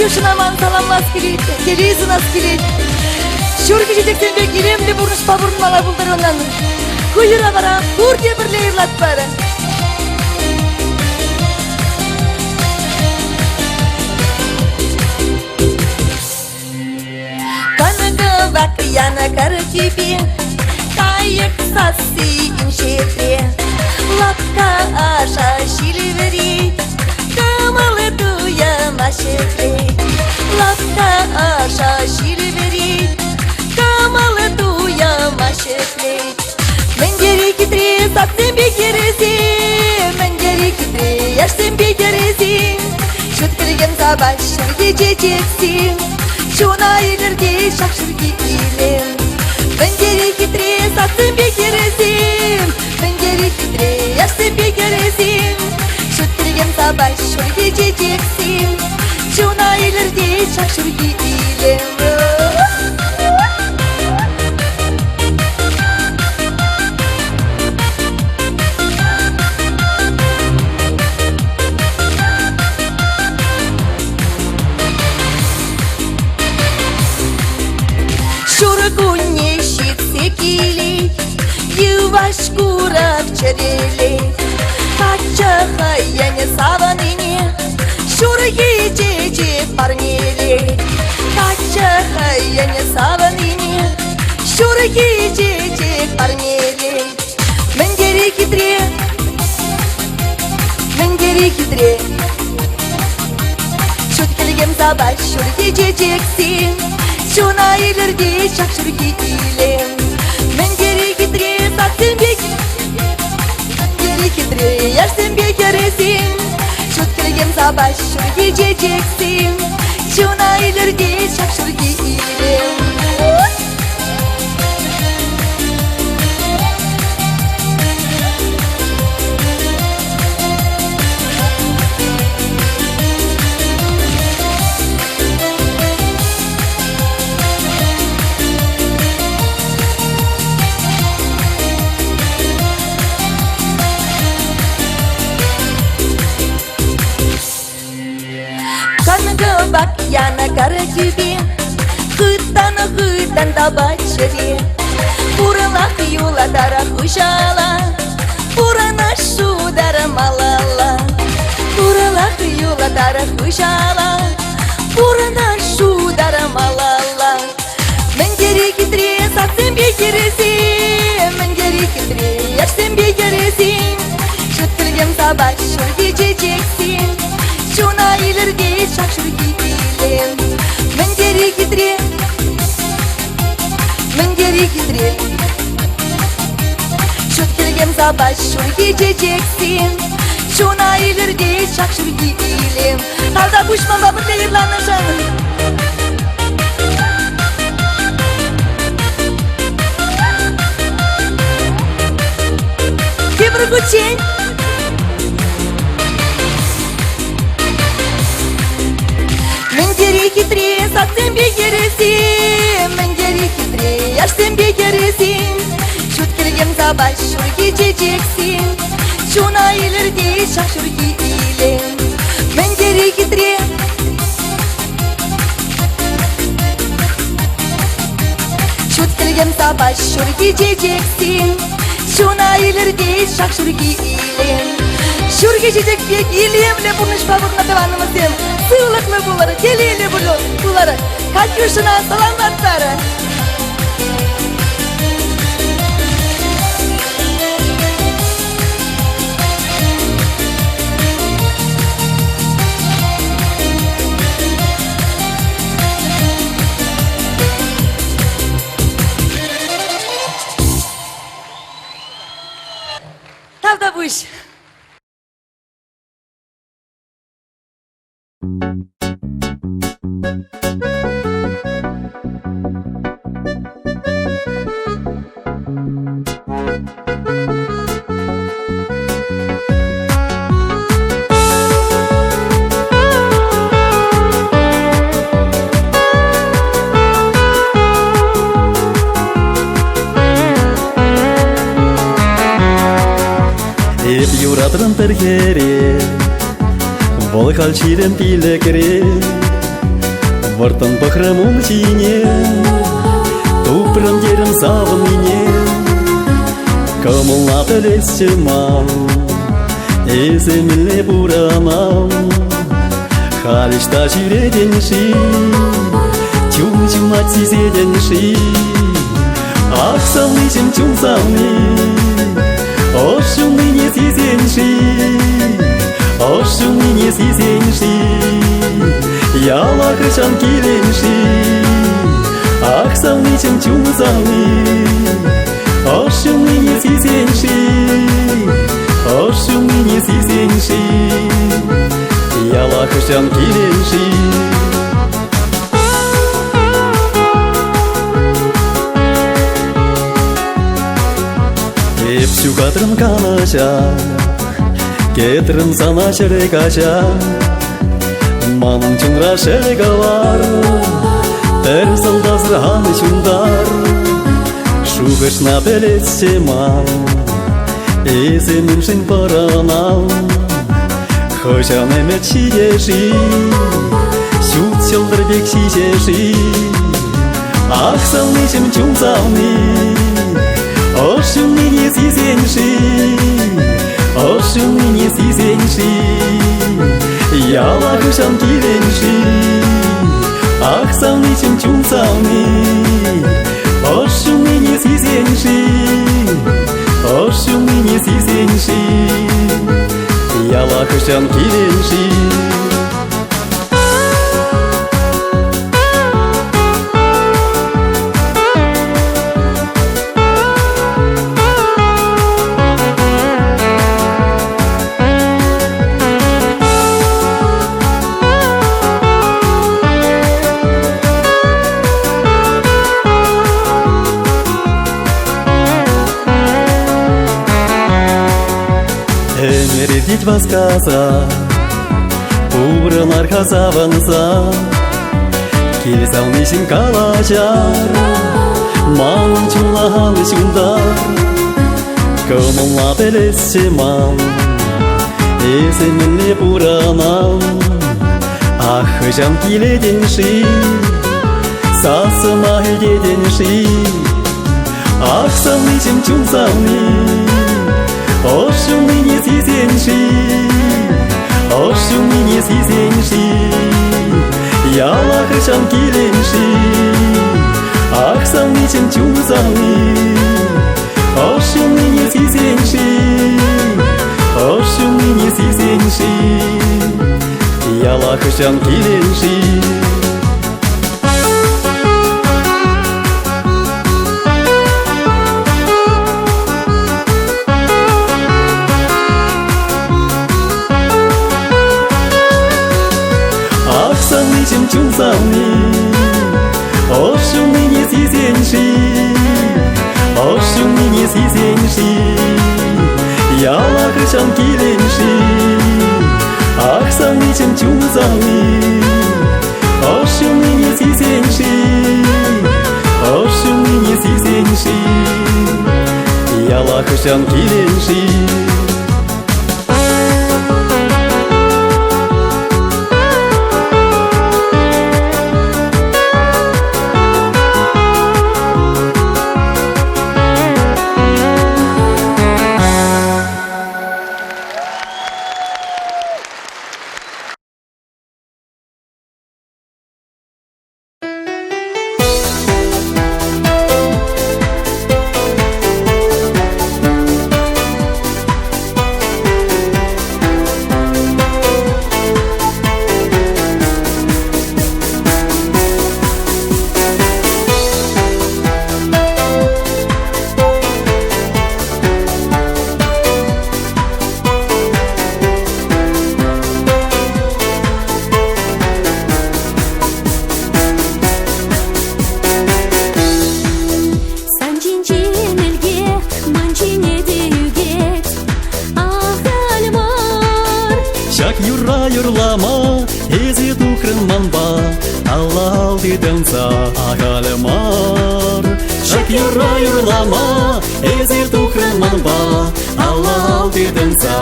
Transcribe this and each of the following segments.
Катюшина ман саламлас келейді, келейсінас келейді. Шүргі жетектен бек елемді бұрныш бабырын мала бұлдар онан. Көйлері бара, көрде бірле ерлат бары. Канығы вақияна карчепе, кайық сасы иншетре, лапка аша шилівері, камалы дуя машетре, лапка аша шилівері, камалы дуя машетре. Мәңгері кетре, сақсен бекересі, мәңгері кетре, яшсен бекересі, шүткілген сабаш шүрге жетексің, шуна елерге шақшырге илем. Мәңгері кетре, сақсен бекересің, мәңгері кетре, яшсен бекересің, шүткілген сабаш шүрге жетексің, шуна елерге шақшырге илем. Шургуне щитсе килит, юваш курав черелит, Хачаха я не саваныне, шурги чече парнелит, Хачаха я не саваныне, шурги чече парнелит. Мәңгері кетре, шүткілгем сабаш шурги чечексің, шуна елерге шақшырге илем. Мәңгері кетре, сақсен мәңгері кетре, яшсен бекересің, шүткілгем сабаш шүрге жетексің, шуна елерге шақшырге илем. Бак яна карачубе, хыттан да бачыбе, Пуралак юла дара хушала, Пурана шу дара малала, Пуралак юла дара хушала, Пурана шу дара малала. Мәңгері кетре, сақсен бекересің, мәңгері кетре, яшсен бекересің, шүткілгем сабаш шүрге жетексің, шуна елерге шақшырге илем. Мәңгері кетре, шүткілгем сабаш шүрге жетексің, шуна елерге шақшырге илем. Талда бұшман бабырды ерланы жаным. Кебір күтсен, мәңгері кетре, сақсен бекересің, мәңгері кетре, яшсен бекересің, шүткілгем сабаш шүрге жетексің, шуна елерге шақшырге илем. Мәңгері кетре, шүткілгем сабаш шүрге жетексің, шуна елерге шақшырге илем. Шүрге жетекпек илемлі бұрныш бабырына дыванымызден, сыйлықлы бұлары, келейлі бұлары, Катюшина саламаттары. Тавда бұш. Юратырын тіркере, бол қалширын тилекере, Вартан пахрамун чине, тупрам дерем саван мине, камулна телесчеман, эземле буранам, халишта чиреденши, чум-чумат сизеденши, аксамны чум-чум-самны, ошумны не сизенши, ошумны не сизенши. Яла крышан киленши, ах, самны чем-чум самны, ошумны не сизенши, ошумны не сизенши, яла крышан киленши. Епчу катрын канаша, кетрын санашыры каша, Манын чунра шелегалар, терзалда зраны чундар, шугышна белетсе ман, эземін шын паранал, хожан эмет шидеши, шут челдыр бек шишеши, ах, салны чем-чум салны, ошумны не сизенши, ошумны не сизенши. Яла крышан киленши, ах, салны чем-чум салны, ошумны не сизенши, ошумны не сизенши, яла крышан киленши. Эмередить восказа, урын арқасаванса, келсалнышын калачар, малын чулағаны шундар, көмылла белесше мал, эземіле буранал, ах, жан келеденши, сасыма еденши, ах, салнышын чун салны, ошумны не сизенши, ошумны не сизенши, яла крышан киленши, ах, салны чем-чум салны, ошумны не сизенши, ошумны не сизенши, яла крышан киленши. Салны чем-чум салны, ошумны не сизенши, ошумны не сизенши, яла крышан киленши, ах, салны чем-чум салны, ошумны не сизенши, ошумны не сизенши, яла крышан киленши. юрлама, ези тухрын манба, Аллах диденса агалемар. Шак юрлама, ези тухрын манба, Аллах диденса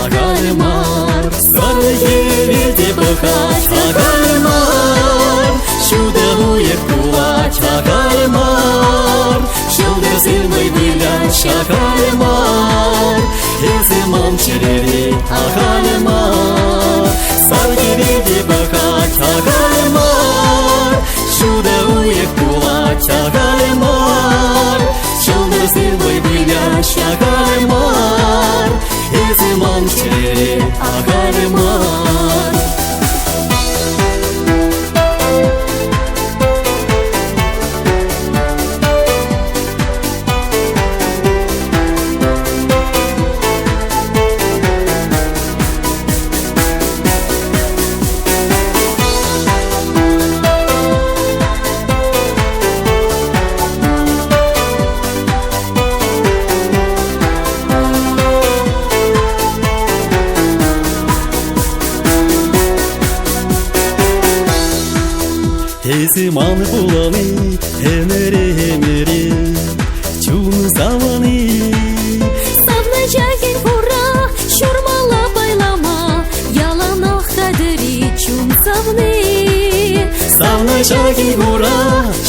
агалемар. Сары евети бахать агалемар, шу кальмар, Шылдырсынмай выляща кальмар, Езымам черери кальмар, Саргириди бакать кальмар, Шуда уек булать кальмар, Шылдырсынмай выляща кальмар, Езымам черери кальмар. Езыман буланы, эмери, чун заваны. Савна жагин хура, шурмала байлама, яланах кадери чун савны. Савна жаги гура,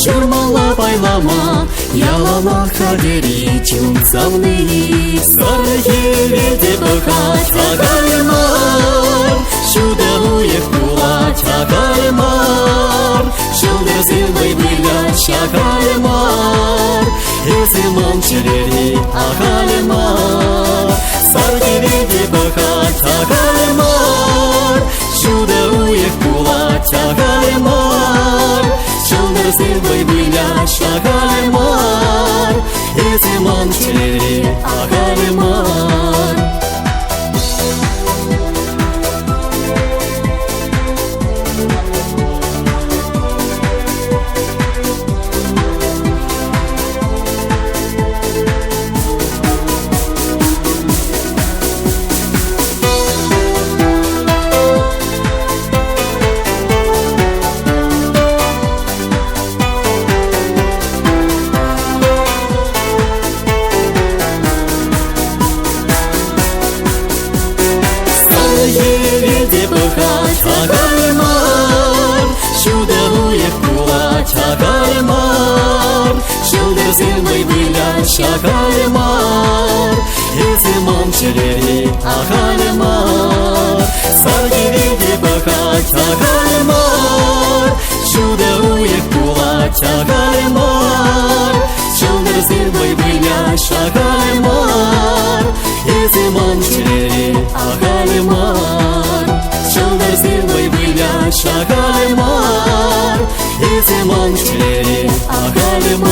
шурмала байлама, Яланах кадери чун завны. Саргириди бакать кальмар, Шуда уек булать кальмар, Шылдырсынмай выляща кальмар, Езымам черери кальмар, Саргириди бакать кальмар, Шуда уек булать кальмар, Шылдырсынмай выляща кальмар, Езымам черери кальмар. Саргириди бакать кальмар, Шуда уек булать кальмар, Шылдырсынмай выляща кальмар, Езымам черери кальмар, Саргириди бакать кальмар, Шуда уек булать кальмар, Шылдырсынмай выляща кальмар, Езымам черери кальмар, Шылдырсынмай выляща кальмар, Езымам черери кальмар.